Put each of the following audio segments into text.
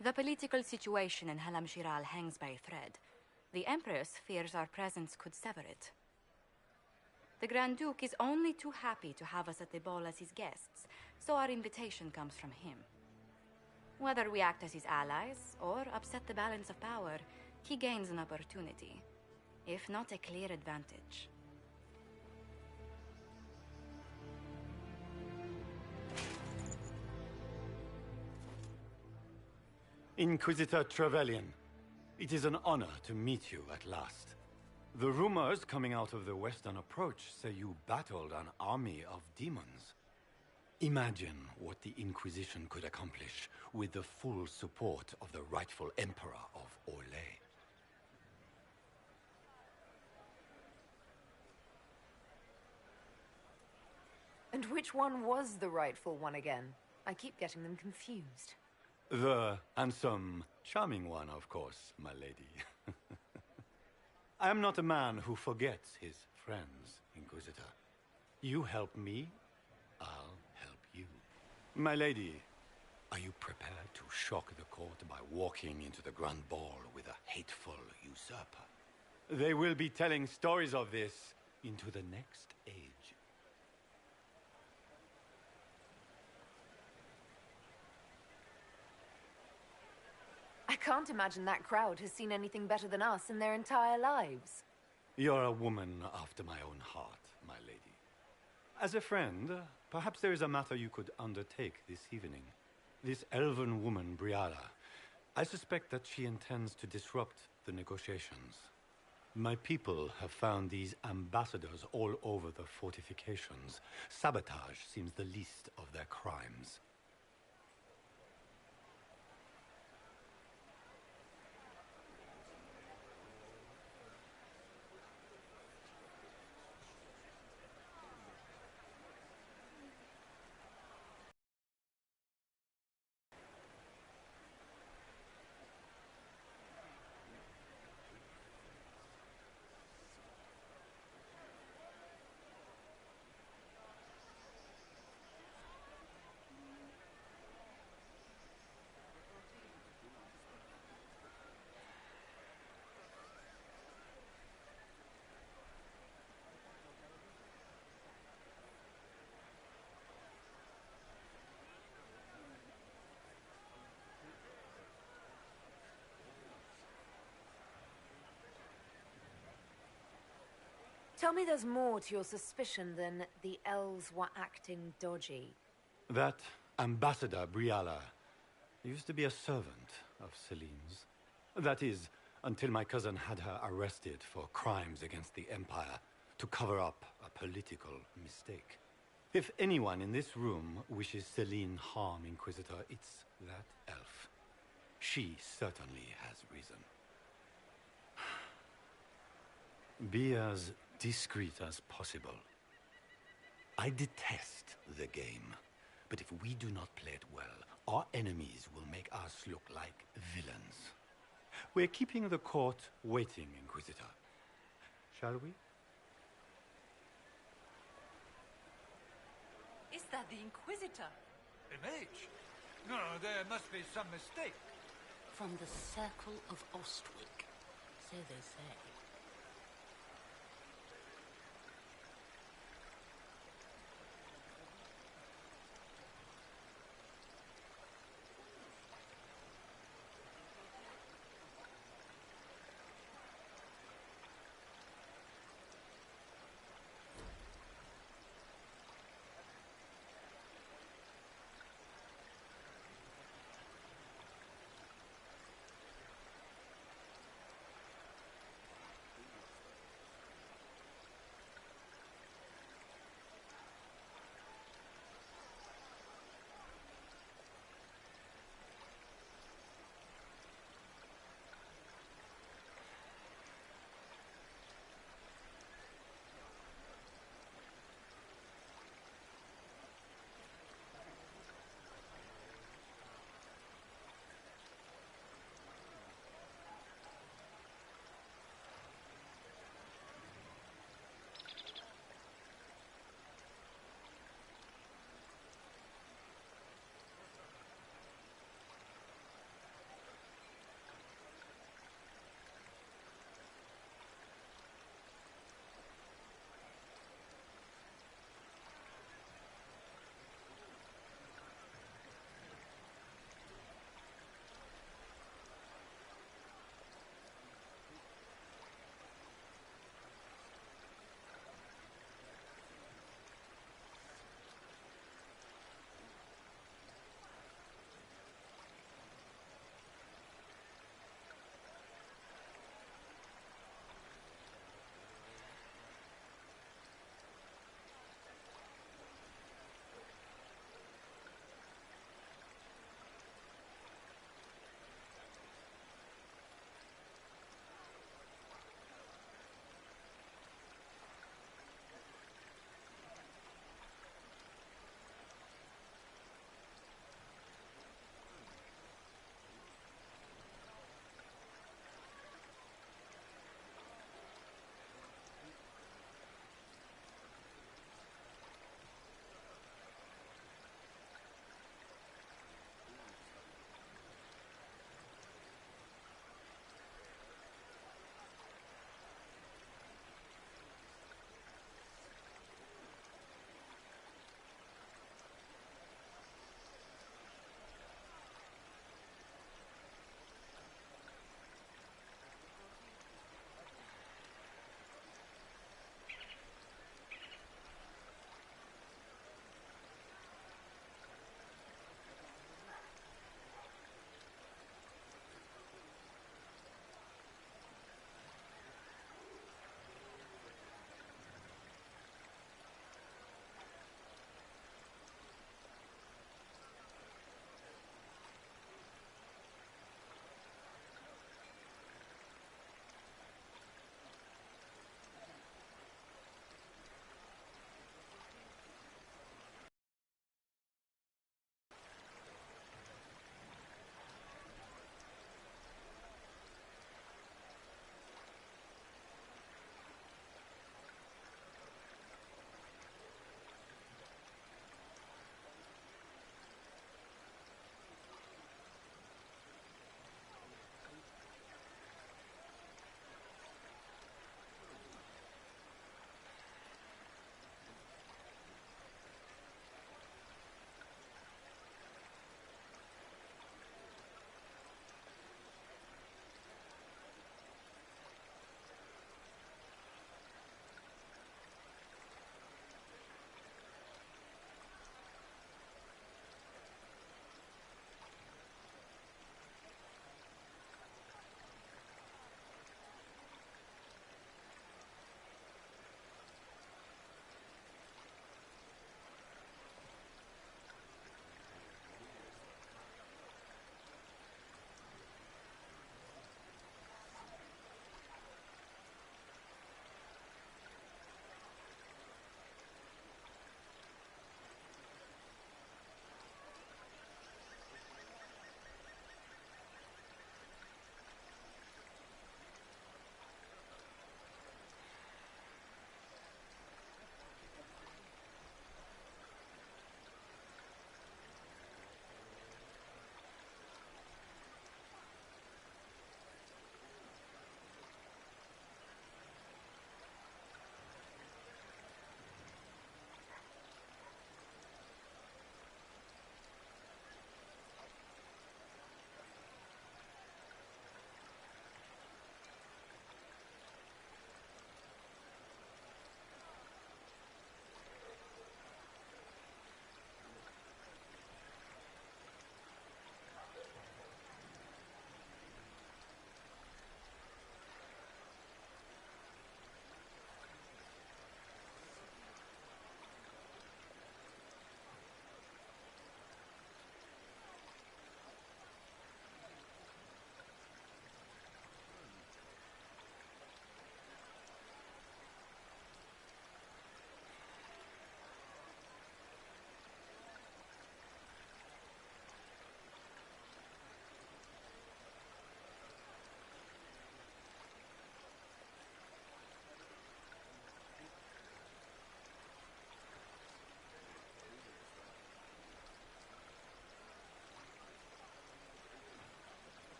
The political situation in Halam-Shiral hangs by a thread. The Empress fears our presence could sever it. The Grand Duke is only too happy to have us at the ball as his guests, so our invitation comes from him. Whether we act as his allies or upset the balance of power, he gains an opportunity, if not a clear advantage. Inquisitor Trevelyan, it is an honor to meet you at last. The rumors coming out of the Western Approach say you battled an army of demons. Imagine what the Inquisition could accomplish with the full support of the rightful Emperor of Orlais. And which one was the rightful one again? I keep getting them confused. The handsome, charming one, of course, my lady. I am not a man who forgets his friends, Inquisitor. You help me, I'll help you. My lady, are you prepared to shock the court by walking into the Grand Ball with a hateful usurper? They will be telling stories of this into the next age. I can't imagine that crowd has seen anything better than us in their entire lives. You're a woman after my own heart, my lady. As a friend, perhaps there is a matter you could undertake this evening. This elven woman, Briala, I suspect that she intends to disrupt the negotiations. My people have found these ambassadors all over the fortifications. Sabotage seems the least of their crimes. Tell me there's more to your suspicion than the elves were acting dodgy. That ambassador, Briala, used to be a servant of Celine's. That is, until my cousin had her arrested for crimes against the Empire to cover up a political mistake. If anyone in this room wishes Celine harm, Inquisitor, it's that elf. She certainly has reason. Be as discreet as possible. I detest the game, but if we do not play it well, our enemies will make us look like villains. We're keeping the court waiting, Inquisitor. Shall we? Is that the Inquisitor? A mage? No, there must be some mistake. From the Circle of Ostwick, so they say.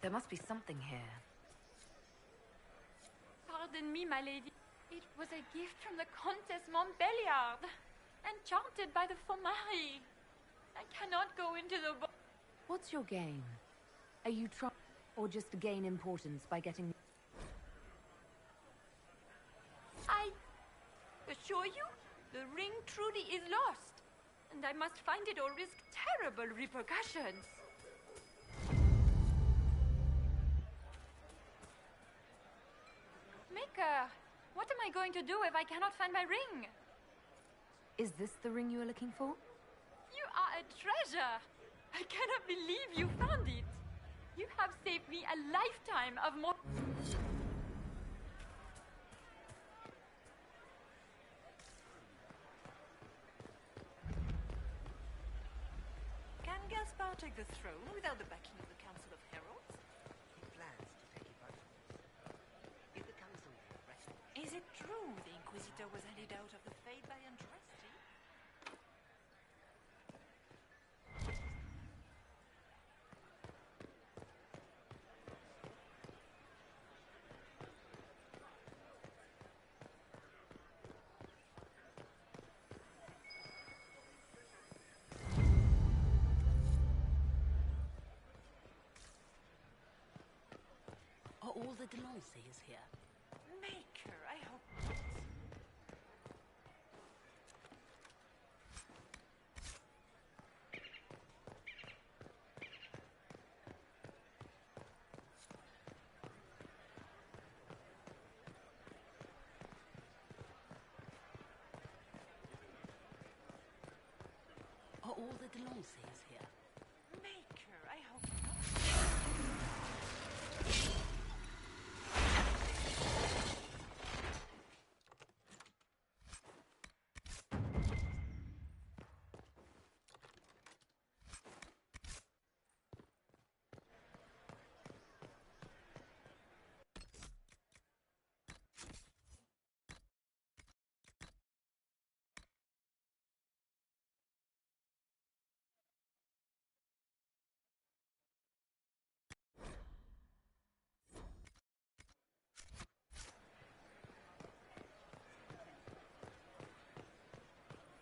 There must be something here. Pardon me, my lady. It was a gift from the Countess Montbelliard, enchanted by the Fomari. I cannot go into the What's your game? Are you trying, or just to gain importance by getting... I assure you, the ring truly is lost, and I must find it or risk terrible repercussions. Maker, what am I going to do if I cannot find my ring? Is this the ring you are looking for? You are a treasure! I cannot believe you found it! You have saved me a lifetime of more... Can Gaspar take the throne without the backing of the Council of Heralds? He plans to take it by force. If the council arrests him, Is it true the Inquisitor was handed out of the Fade by Andraste? Are all the Delancey's here? Maker, I hope not. Are all the Delancey's here? Maker, I hope not.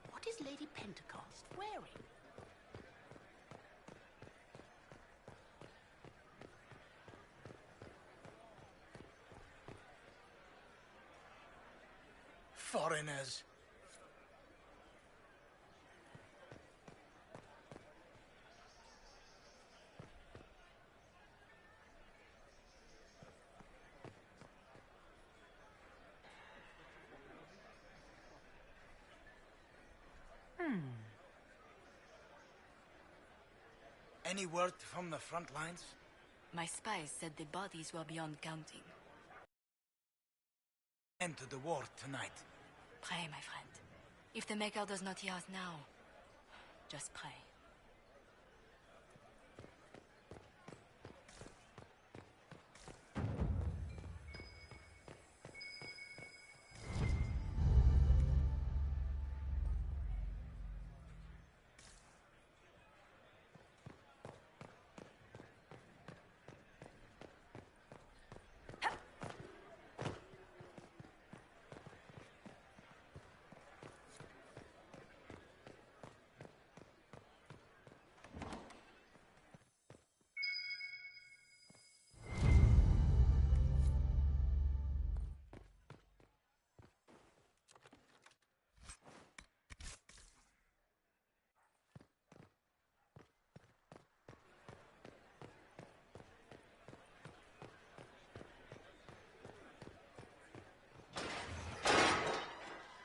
What is Lady Pentecost wearing? Foreigners. Any word from the front lines? My spies said the bodies were beyond counting. End to the war tonight. Pray, my friend. If the Maker does not hear us now, just pray.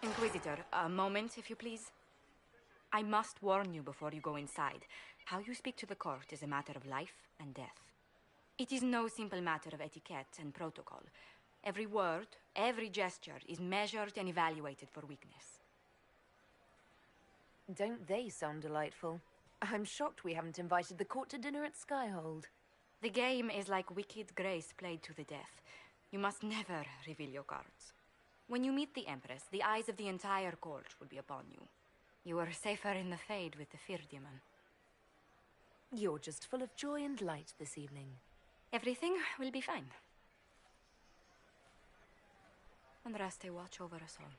Inquisitor, a moment, if you please. I must warn you before you go inside. How you speak to the court is a matter of life and death. It is no simple matter of etiquette and protocol. Every word, every gesture is measured and evaluated for weakness. Don't they sound delightful? I'm shocked we haven't invited the court to dinner at Skyhold. The game is like wicked grace played to the death. You must never reveal your cards. When you meet the Empress, the eyes of the entire court will be upon you. You are safer in the Fade with the Fear Demon. You're just full of joy and light this evening. Everything will be fine. And Raste watch over us all.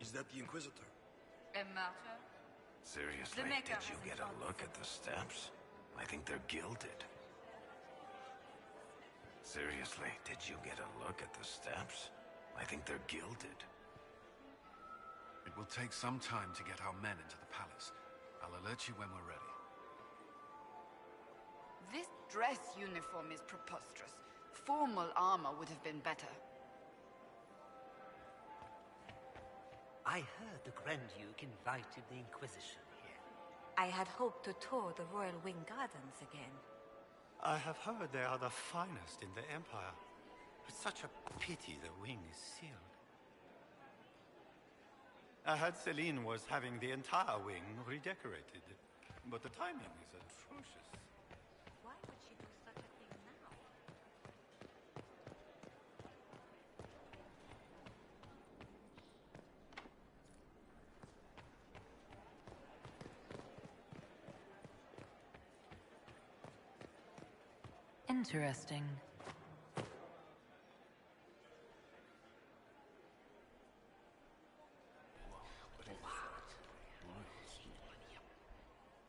Is that the Inquisitor? A martyr? Seriously, did you get a look at the steps? I think they're gilded. Seriously, did you get a look at the steps? I think they're gilded. It will take some time to get our men into the palace. I'll alert you when we're ready. This dress uniform is preposterous. Formal armor would have been better. I heard the Grand Duke invited the Inquisition here. I had hoped to tour the Royal Wing Gardens again. I have heard they are the finest in the Empire. It's such a pity the wing is sealed. I heard Celine was having the entire wing redecorated, but the timing is atrocious. Why would she do such a thing now? Interesting.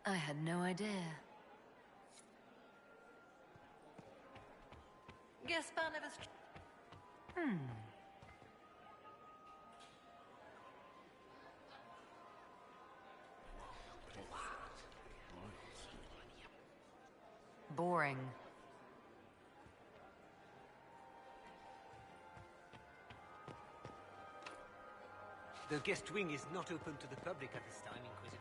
I had no idea. Gaspar never... Boring. The guest wing is not open to the public at this time, Inquisitor.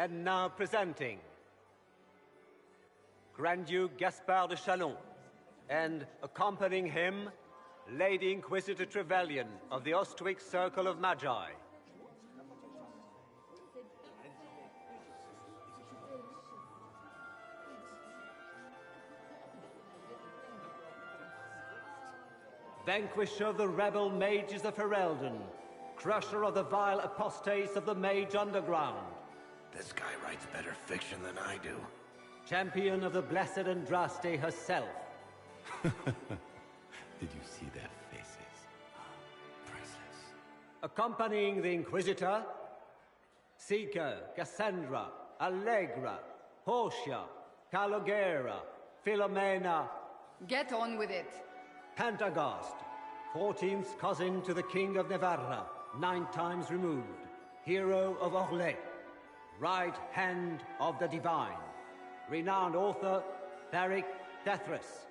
And now presenting Grand Duke Gaspard de Chalon, and accompanying him, Lady Inquisitor Trevelyan of the Ostwick Circle of Magi. Vanquisher of the rebel mages of Ferelden, crusher of the vile apostates of the Mage Underground. This guy writes better fiction than I do. Champion of the Blessed Andraste herself. Did you see their faces? Priceless. Accompanying the Inquisitor, Seeker, Cassandra, Allegra, Portia, Calogera, Philomena. Get on with it. Pantagast, 14th cousin to the King of Navarra, 9 times removed, hero of Orlais, right hand of the divine, renowned author Tharic Tethras,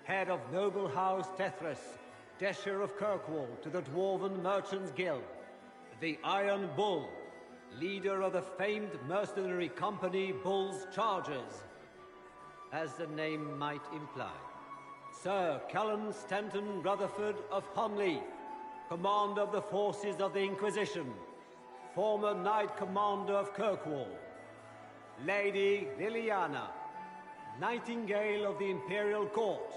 head of noble house Tethras, Desher of Kirkwall to the Dwarven Merchants Guild, the Iron Bull, leader of the famed mercenary company Bull's Chargers, as the name might imply. Sir Callum Stanton Rutherford of Hunleaf, commander of the forces of the Inquisition, former Knight Commander of Kirkwall. Lady Liliana, Nightingale of the Imperial Court,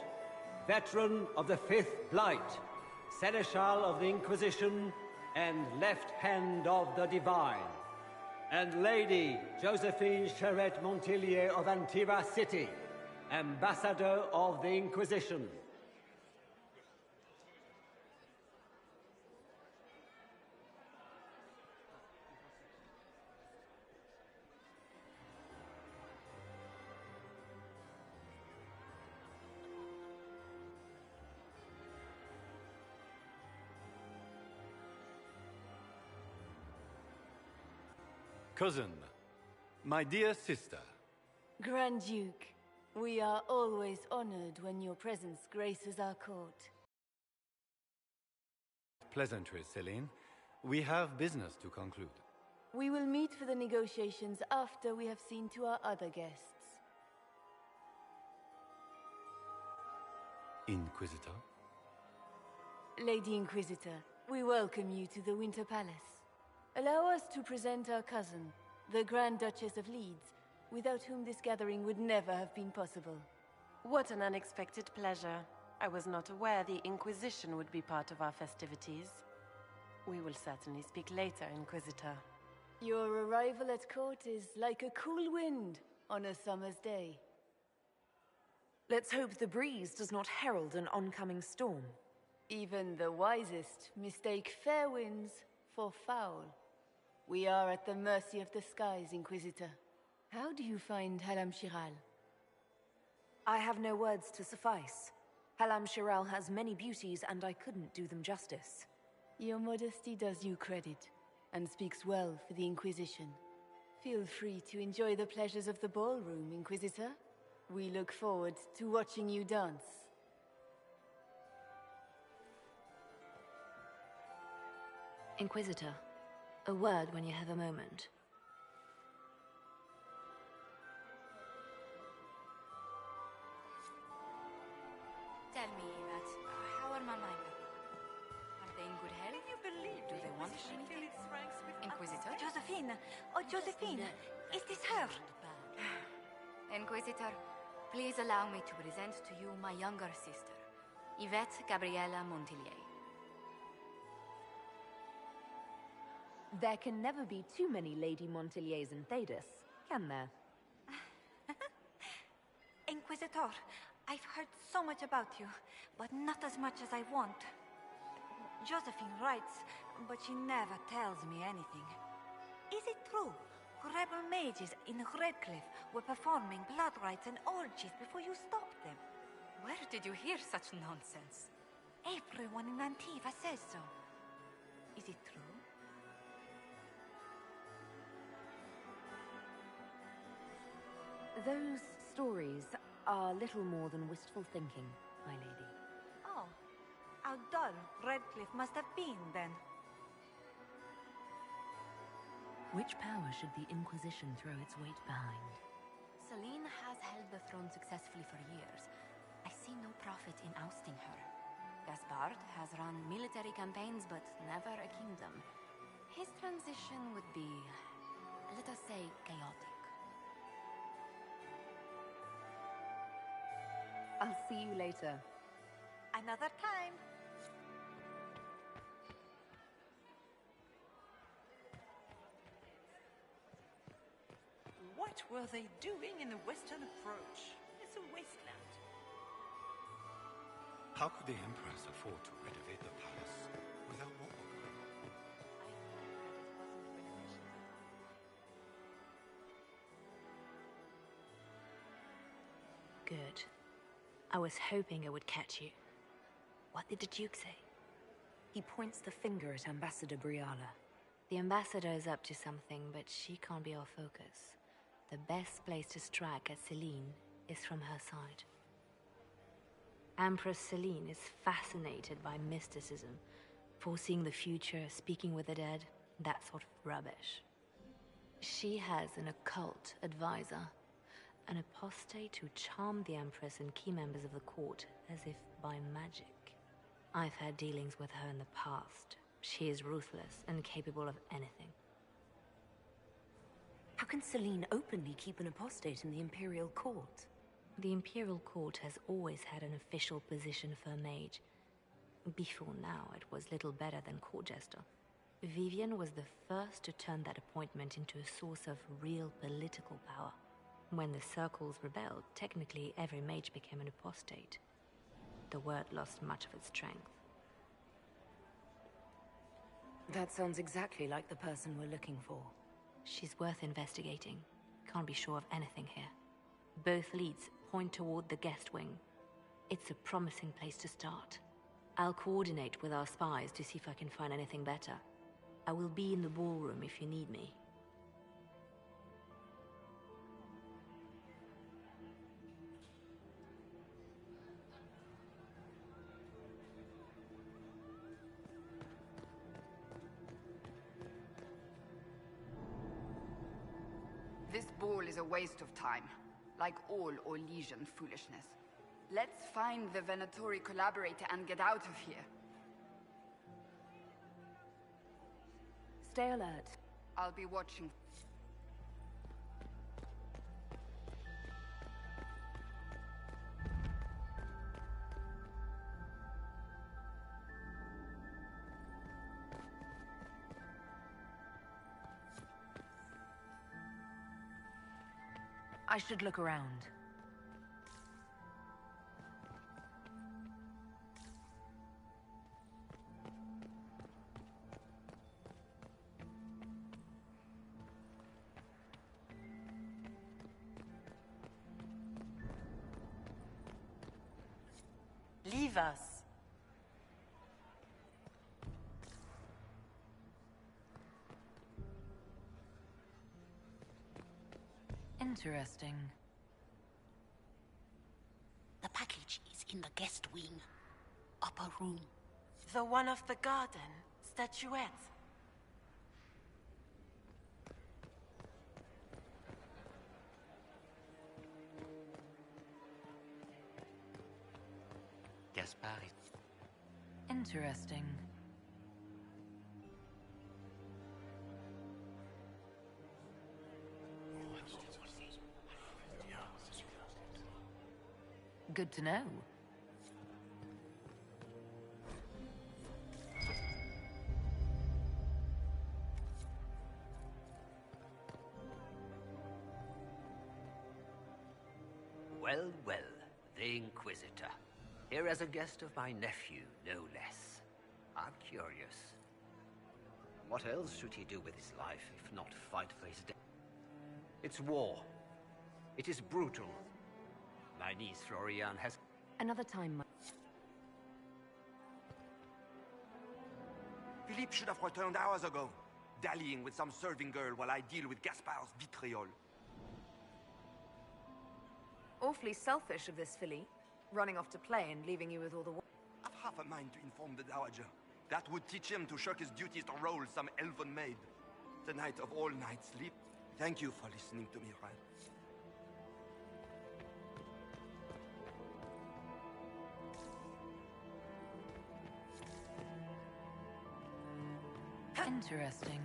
veteran of the 5th Blight. Seneschal of the Inquisition and Left Hand of the Divine, and Lady Josephine Charette Montillier of Antiva City, Ambassador of the Inquisition. Cousin, my dear sister. Grand Duke, we are always honored when your presence graces our court. Pleasantries, Celine. We have business to conclude. We will meet for the negotiations after we have seen to our other guests. Inquisitor? Lady Inquisitor, we welcome you to the Winter Palace. Allow us to present our cousin, the Grand Duchess of Leeds, without whom this gathering would never have been possible. What an unexpected pleasure. I was not aware the Inquisition would be part of our festivities. We will certainly speak later, Inquisitor. Your arrival at court is like a cool wind on a summer's day. Let's hope the breeze does not herald an oncoming storm. Even the wisest mistake fair winds for foul. We are at the mercy of the skies, Inquisitor. How do you find Halam Shiral? I have no words to suffice. Halam Shiral has many beauties, and I couldn't do them justice. Your modesty does you credit, and speaks well for the Inquisition. Feel free to enjoy the pleasures of the ballroom, Inquisitor. We look forward to watching you dance. Inquisitor, a word when you have a moment. Tell me, Yvette, how are my people? Are they in good health? Can you believe Do they want Inquisition anything? fill its ranks with Inquisitor? Josephine! Oh, Josephine! Is this her? Inquisitor, please allow me to present to you my younger sister, Yvette Gabriella Montillier. There can never be too many Lady Montilliers in Thedas, can there? Inquisitor, I've heard so much about you, but not as much as I want. Josephine writes, but she never tells me anything. Is it true? Rebel mages in Redcliffe were performing blood rites and orgies before you stopped them. Where did you hear such nonsense? Everyone in Antiva says so. Is it true? Those stories are little more than wistful thinking, my lady. Oh, how dull Redcliffe must have been then. Which power should the Inquisition throw its weight behind? Celine has held the throne successfully for years. I see no profit in ousting her. Gaspard has run military campaigns, but never a kingdom. His transition would be, let us say, chaotic. I'll see you later. Another time. What were they doing in the western approach? It's a wasteland. How could the Empress afford to renovate the palace without war? Good. I was hoping it would catch you. What did the Duke say? He points the finger at Ambassador Briala. The ambassador is up to something, but she can't be our focus. The best place to strike at Celine is from her side. Empress Celine is fascinated by mysticism, foreseeing the future, speaking with the dead, that sort of rubbish. She has an occult advisor, an apostate who charmed the Empress and key members of the court as if by magic. I've had dealings with her in the past. She is ruthless and capable of anything. How can Celine openly keep an apostate in the Imperial Court? The Imperial Court has always had an official position for a mage. Before now, it was little better than court jester. Vivian was the first to turn that appointment into a source of real political power. When the circles rebelled, technically every mage became an apostate. The word lost much of its strength. That sounds exactly like the person we're looking for. She's worth investigating. Can't be sure of anything here. Both leads point toward the guest wing. It's a promising place to start. I'll coordinate with our spies to see if I can find anything better. I will be in the ballroom if you need me. This ball is a waste of time, like all Orlesian foolishness. Let's find the Venatori collaborator and get out of here. Stay alert. I'll be watching. I should look around. Leave us. Interesting. The package is in the guest wing. Upper room. The one of the garden. Statuette. Gaspard. Interesting. Good to know. Well, well, the Inquisitor. Here as a guest of my nephew, no less. I'm curious. What else should he do with his life, if not fight for his death? It's war. It is brutal. My niece Florian has... Another time... Philippe should have returned hours ago, dallying with some serving girl while I deal with Gaspard's vitriol. Awfully selfish of this filly, running off to play and leaving you with all the... I've half a mind to inform the Dowager. That would teach him to shirk his duties to roll some elven maid. Tonight of all nights, sleep. Thank you for listening to me, Ryan. Interesting.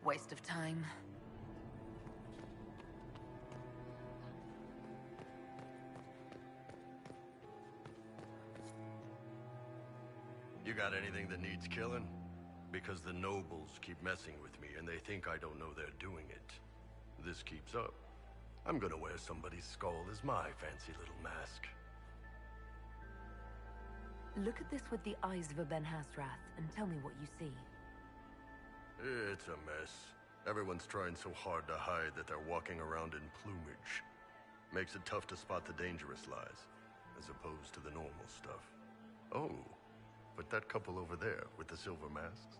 Waste of time. You got anything that needs killing? Because the nobles keep messing with me and they think I don't know they're doing it. This keeps up. I'm gonna wear somebody's skull as my fancy little mask. Look at this with the eyes of a Ben Hasrath and tell me what you see. It's a mess. Everyone's trying so hard to hide that they're walking around in plumage. Makes it tough to spot the dangerous lies, as opposed to the normal stuff. Oh, but that couple over there with the silver masks?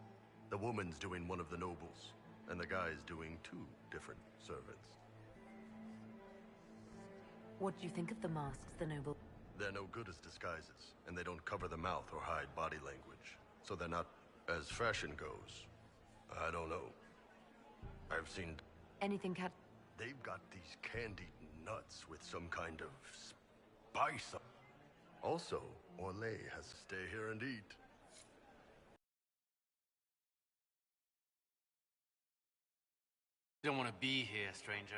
The woman's doing one of the nobles, and the guy's doing two different servants. What do you think of the masks, the noble? They're no good as disguises, and they don't cover the mouth or hide body language. So they're not, as fashion goes, I don't know. I've seen... Anything cat... They've got these candied nuts with some kind of spice. Also, Orlais has to stay here and eat. You don't want to be here, stranger.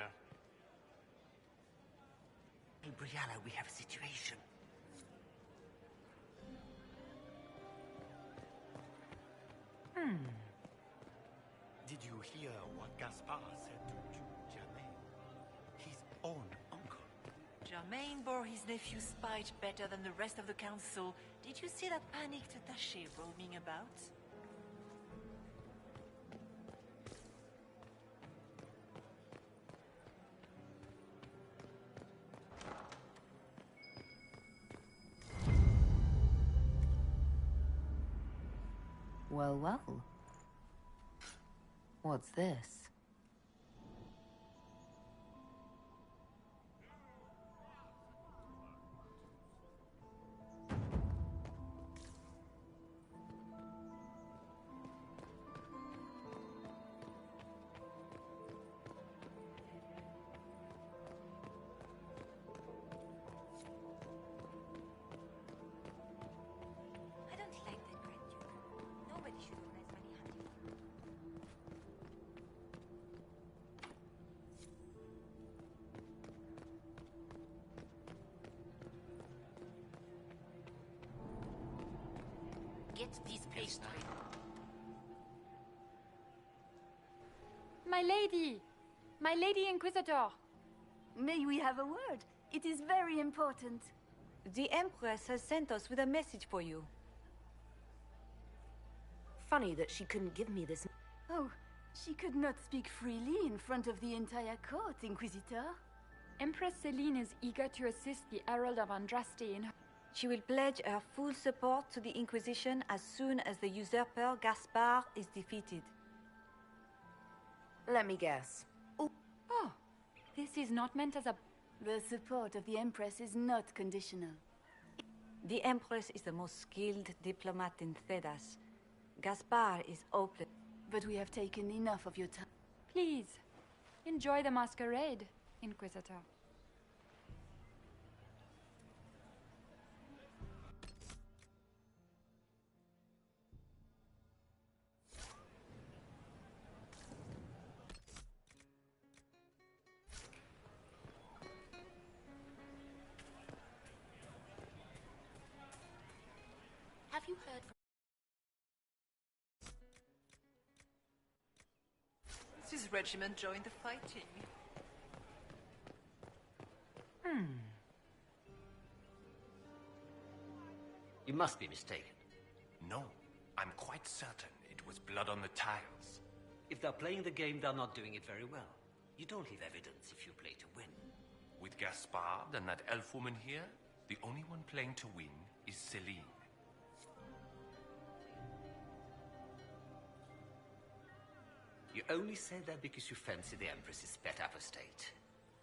Brianna, we have a situation. Did you hear what Gaspard said to Duke Germain? His own uncle. Germain bore his nephew's spite better than the rest of the council. Did you see that panicked attaché roaming about? Well, well. What's this? I don't like that Grand Duke. Nobody should organize money hunting. Get this place straight. My lady! My lady Inquisitor! May we have a word? It is very important. The Empress has sent us with a message for you. Funny that she couldn't give me this. Oh, she could not speak freely in front of the entire court, Inquisitor. Empress Celine is eager to assist the Herald of Andraste in her... She will pledge her full support to the Inquisition as soon as the usurper Gaspard is defeated. Let me guess. Oh, this is not meant as a... The support of the Empress is not conditional. The Empress is the most skilled diplomat in Thedas. Gaspard is open. But we have taken enough of your time. Please, enjoy the masquerade, Inquisitor. Have you heard from... This regiment joined the fighting. You must be mistaken. No, I'm quite certain it was blood on the tiles. If they're playing the game, they're not doing it very well. You don't leave evidence if you play to win. With Gaspard and that elf woman here, the only one playing to win is Celine. You only say that because you fancy the Empress's pet apostate.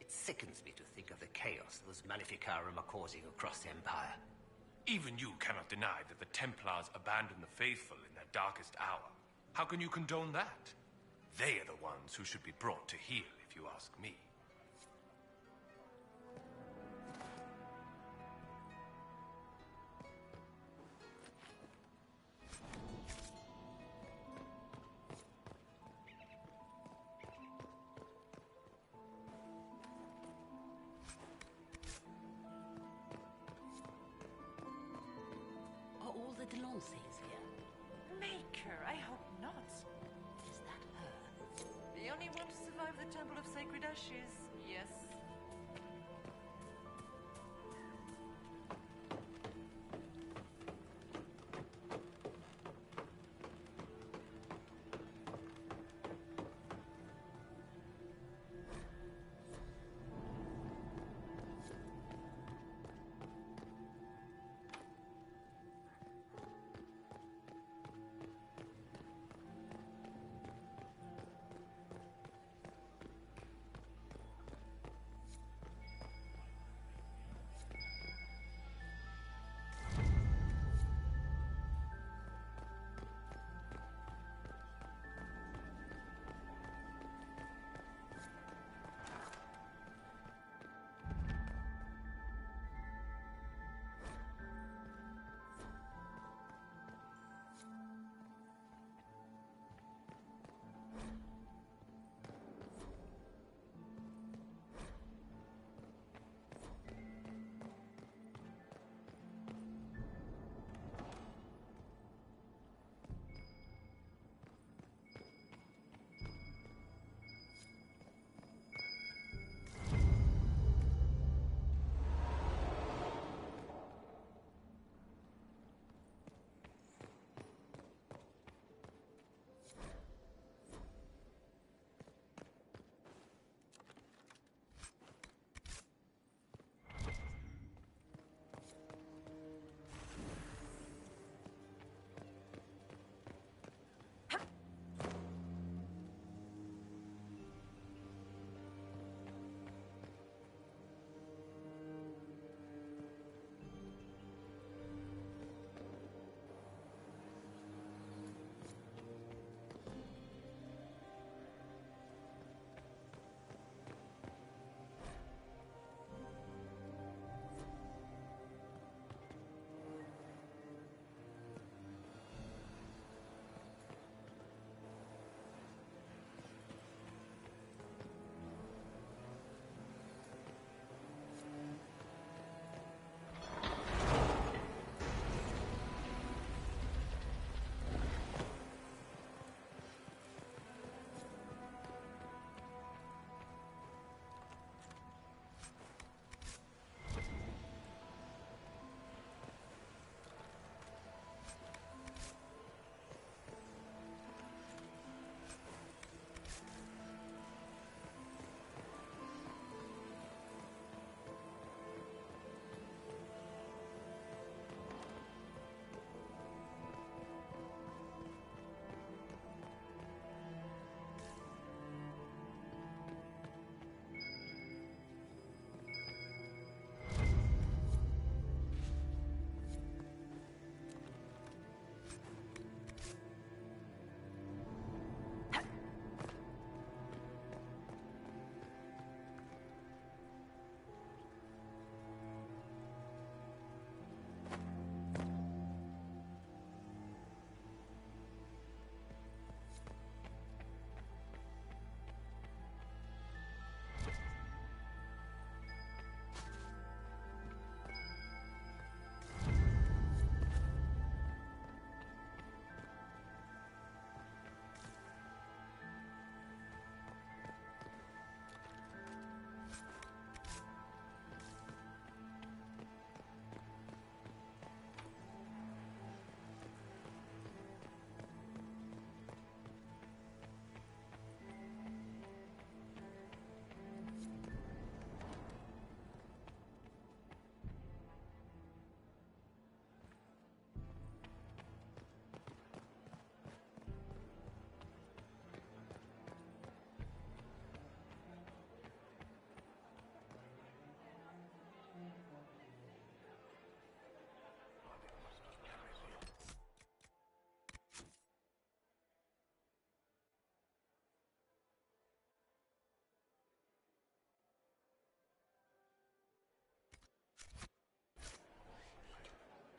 It sickens me to think of the chaos those Maleficarum are causing across the Empire. Even you cannot deny that the Templars abandoned the faithful in their darkest hour. How can you condone that? They are the ones who should be brought to heel, if you ask me. Are all the Delancés here? Maker, I hope not. Is that her? The only one to survive the Temple of Sacred Ashes, yes.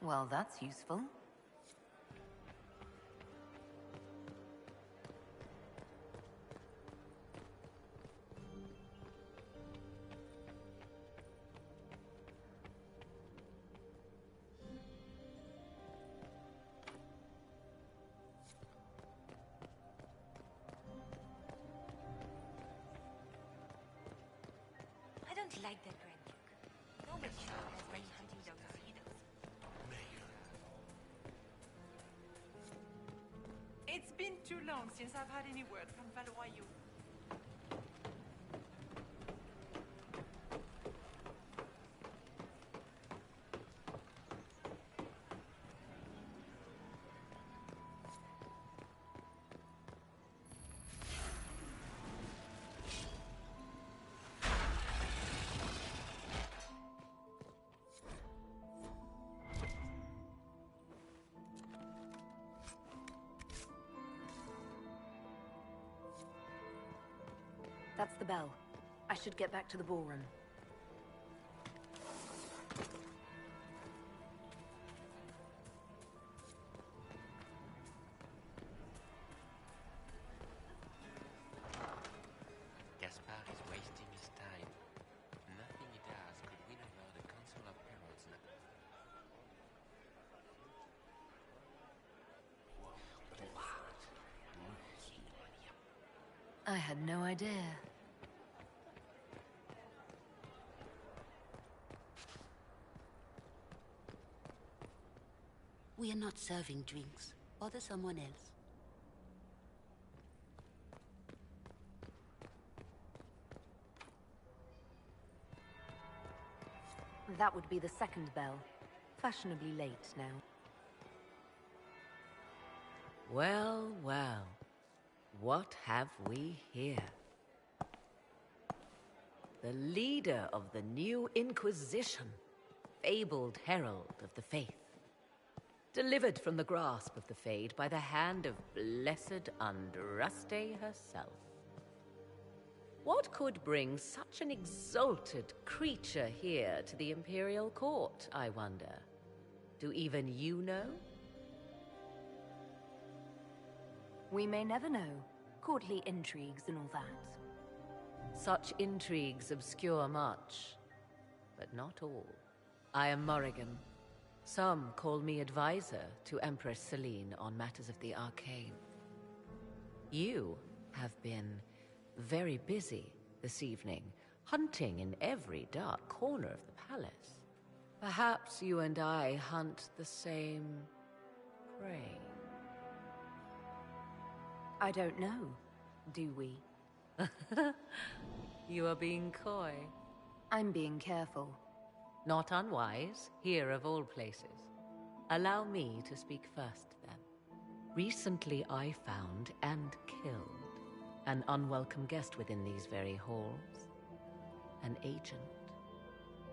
Well, that's useful. I don't like that Grand Duke. Nobody sure has been hunting dogs either. It's been too long since I've had any word from Valois. That's the bell. I should get back to the ballroom. Gaspard is wasting his time. Nothing he does could win over the Council of Heralds now. I had no idea. We are not serving drinks. Bother someone else. That would be the second bell. Fashionably late now. Well, well. What have we here? The leader of the new Inquisition, fabled herald of the faith. Delivered from the grasp of the Fade by the hand of blessed Andraste herself. What could bring such an exalted creature here to the Imperial Court, I wonder? Do even you know? We may never know. Courtly intrigues and all that. Such intrigues obscure much, but not all. I am Morrigan. Some call me advisor to Empress Celine on matters of the arcane. You have been very busy this evening, hunting in every dark corner of the palace. Perhaps you and I hunt the same prey. I don't know. Do we? You are being coy. I'm being careful. Not unwise, here of all places. Allow me to speak first, then. Recently I found and killed an unwelcome guest within these very halls. An agent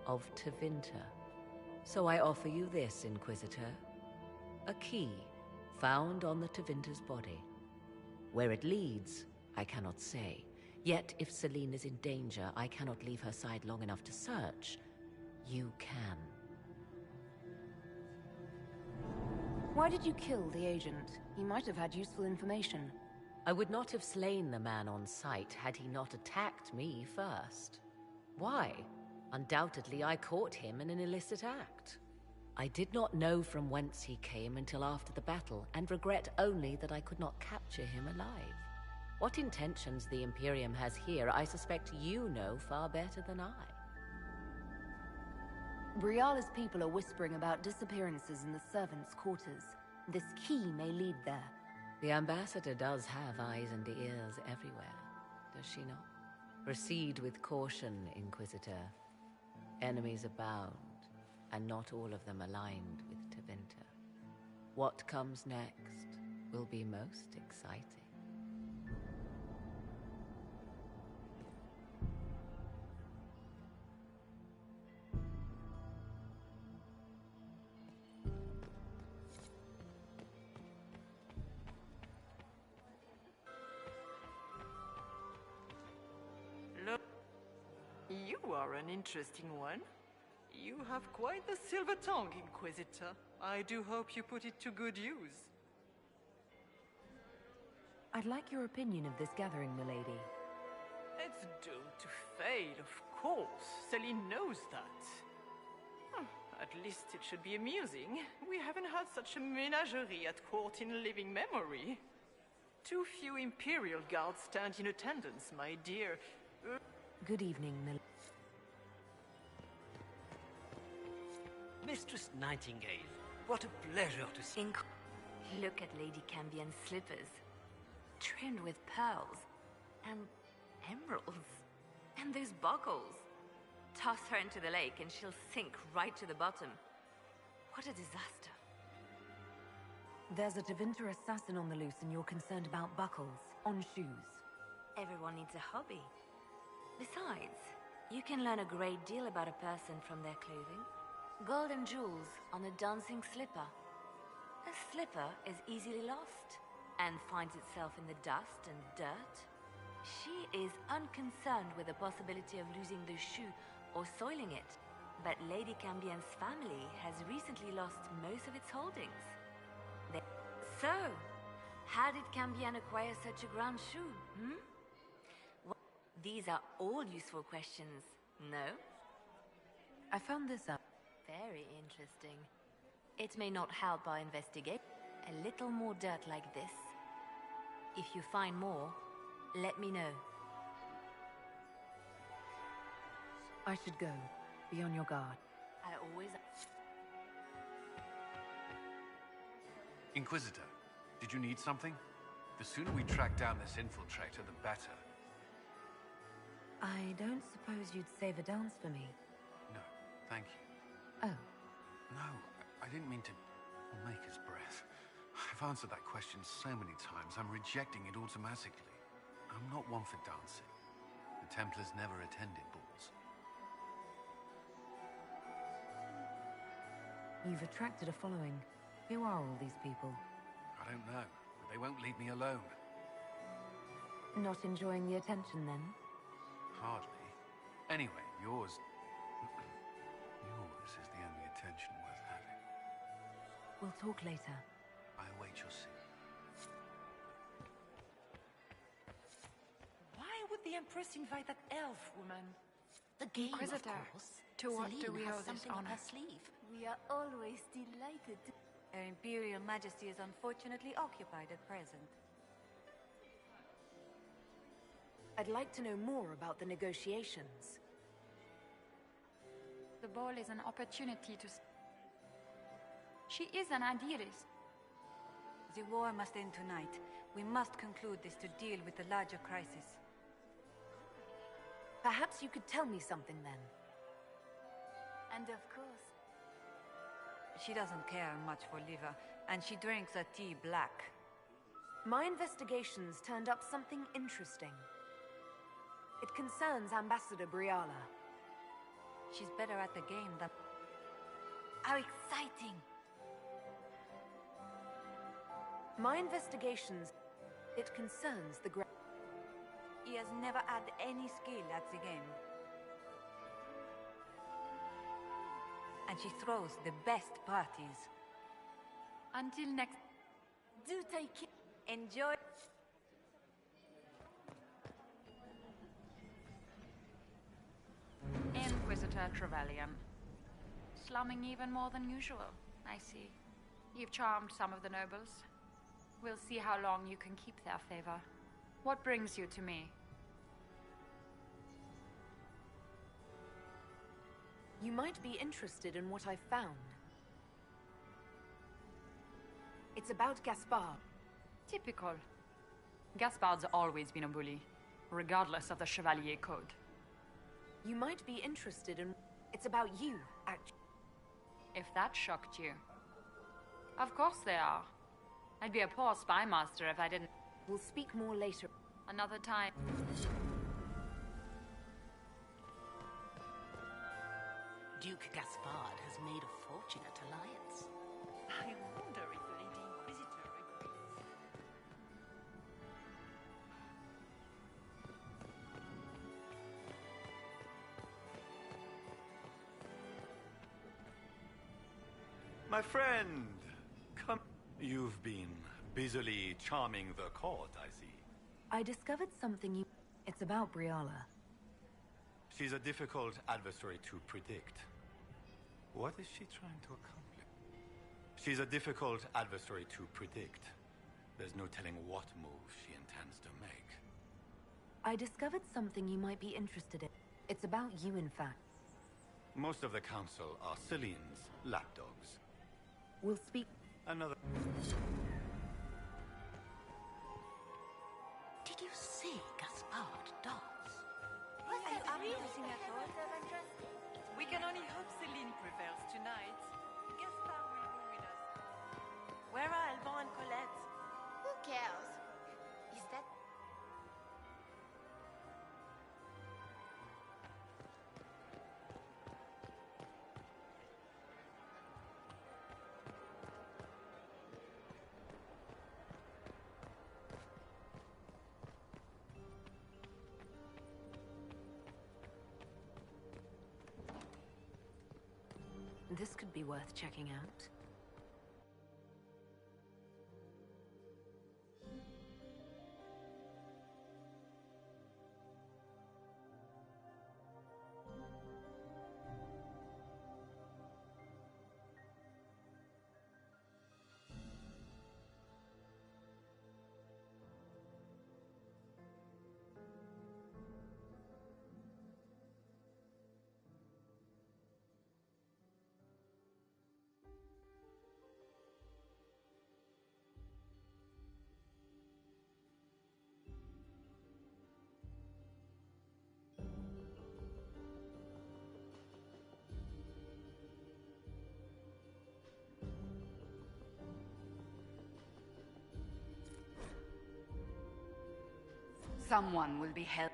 of Tevinter. So I offer you this, Inquisitor. A key found on the Tevinter's body. Where it leads, I cannot say. Yet if Celine is in danger, I cannot leave her side long enough to search. You can. Why did you kill the agent? He might have had useful information. I would not have slain the man on sight had he not attacked me first. Why? Undoubtedly I caught him in an illicit act. I did not know from whence he came until after the battle, and regret only that I could not capture him alive. What intentions the Imperium has here, I suspect you know far better than I. Briala's people are whispering about disappearances in the servants' quarters. This key may lead there. The ambassador does have eyes and ears everywhere, does she not? Proceed with caution, Inquisitor. Enemies abound, and not all of them aligned with Tevinter. What comes next will be most exciting. Look, you are an interesting one. You have quite the silver tongue, Inquisitor. I do hope you put it to good use. I'd like your opinion of this gathering, milady. It's doomed to fail, of course. Celine knows that. At least it should be amusing. We haven't had such a menagerie at court in living memory. Too few Imperial guards stand in attendance, my dear. Good evening, Mistress Nightingale, what a pleasure to see. Look at Lady Cambion's slippers. Trimmed with pearls. And emeralds. And those buckles. Toss her into the lake and she'll sink right to the bottom. What a disaster. There's a Tevinter assassin on the loose and you're concerned about buckles on shoes. Everyone needs a hobby. Besides, you can learn a great deal about a person from their clothing. Gold and jewels on a dancing slipper. A slipper is easily lost and finds itself in the dust and dirt. She is unconcerned with the possibility of losing the shoe or soiling it. But Lady Cambion's family has recently lost most of its holdings. So, how did Cambion acquire such a grand shoe, Well, these are all useful questions, no? I found this out. Very interesting. It may not help our investigation. A little more dirt like this. If you find more, let me know. I should go. Be on your guard. I always... Inquisitor, did you need something? The sooner we track down this infiltrator, the better. I don't suppose you'd save a dance for me? No, thank you. Oh. No, I didn't mean to make us breath. I've answered that question so many times, I'm rejecting it automatically. I'm not one for dancing. The Templars never attended balls. You've attracted a following. Who are all these people? I don't know, but they won't leave me alone. Not enjoying the attention, then? Hardly. Anyway, yours is the only attention worth having. We'll talk later. I await your signal. Why would the Empress invite that elf woman? The game, Inquisitor, of course. to what do Celine we has owe this something up honor? her sleeve. We are always delighted. Her Imperial Majesty is unfortunately occupied at present. I'd like to know more about the negotiations. The ball is an opportunity to... She is an idealist. The war must end tonight. We must conclude this to deal with the larger crisis. Perhaps you could tell me something then. And of course, She doesn't care much for liver, and she drinks her tea black. My investigations turned up something interesting. It concerns Ambassador Briala. She's better at the game than... how exciting! My investigations... It concerns the He has never had any skill at the game. And she throws the best parties. Until next... Do take care. Enjoy... Inquisitor Trevelyan. Slumming even more than usual, I see. You've charmed some of the nobles. We'll see how long you can keep their favor. What brings you to me? You might be interested in what I've found. It's about Gaspard. Typical. Gaspard's always been a bully, regardless of the Chevalier Code. You might be interested in... It's about you, actually. If that shocked you. Of course they are. I'd be a poor spy master if I didn't... We'll speak more later. Another time. Duke Gaspard has made a fortunate alliance. I wonder if Lady Inquisitor agrees. My friend, come. You've been busily charming the court, I see. I discovered something you... It's about Briala. She's a difficult adversary to predict. What is she trying to accomplish? She's a difficult adversary to predict. There's no telling what move she intends to make. I discovered something you might be interested in. It's about you, in fact. Most of the council are Celine's lapdogs. We'll speak... Another... Did you see Gaspard dance? We can only hope Celine prevails tonight. Gaspard will ruin us. Where are Alban and Colette? Who cares? Is that... This could be worth checking out. Someone will be held.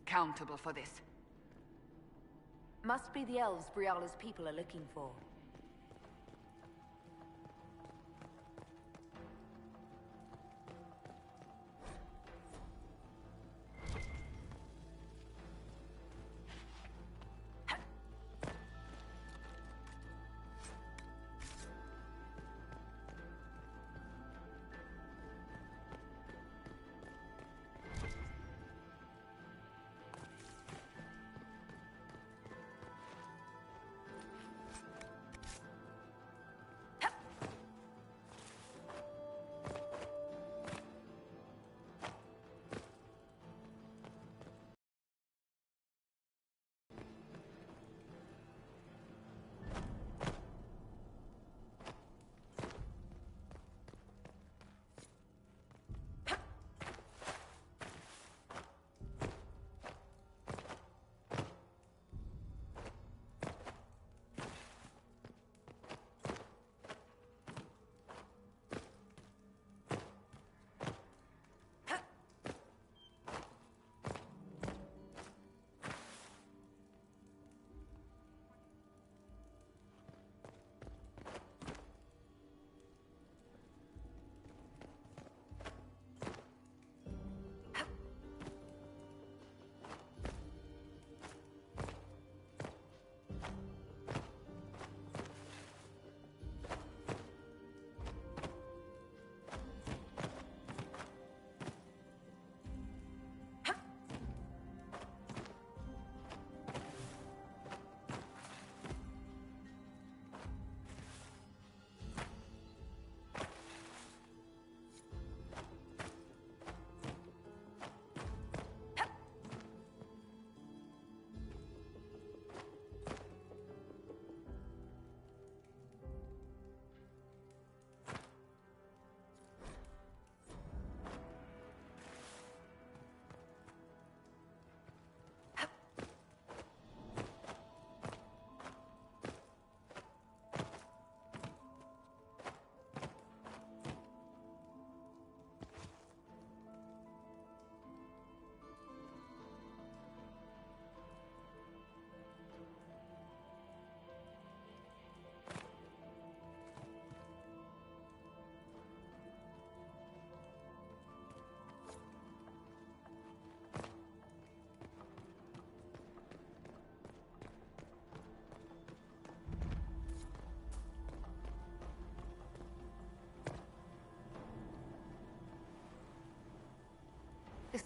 Accountable for this. Must be the elves Briala's people are looking for.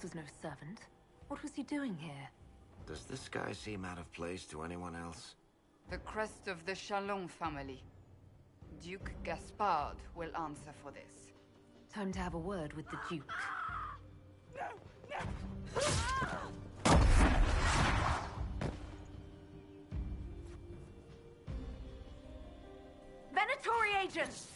This was no servant. What was he doing here? Does this guy seem out of place to anyone else? The crest of the Chalon family. Duke Gaspard will answer for this. Time to have a word with the Duke. Venatori agents!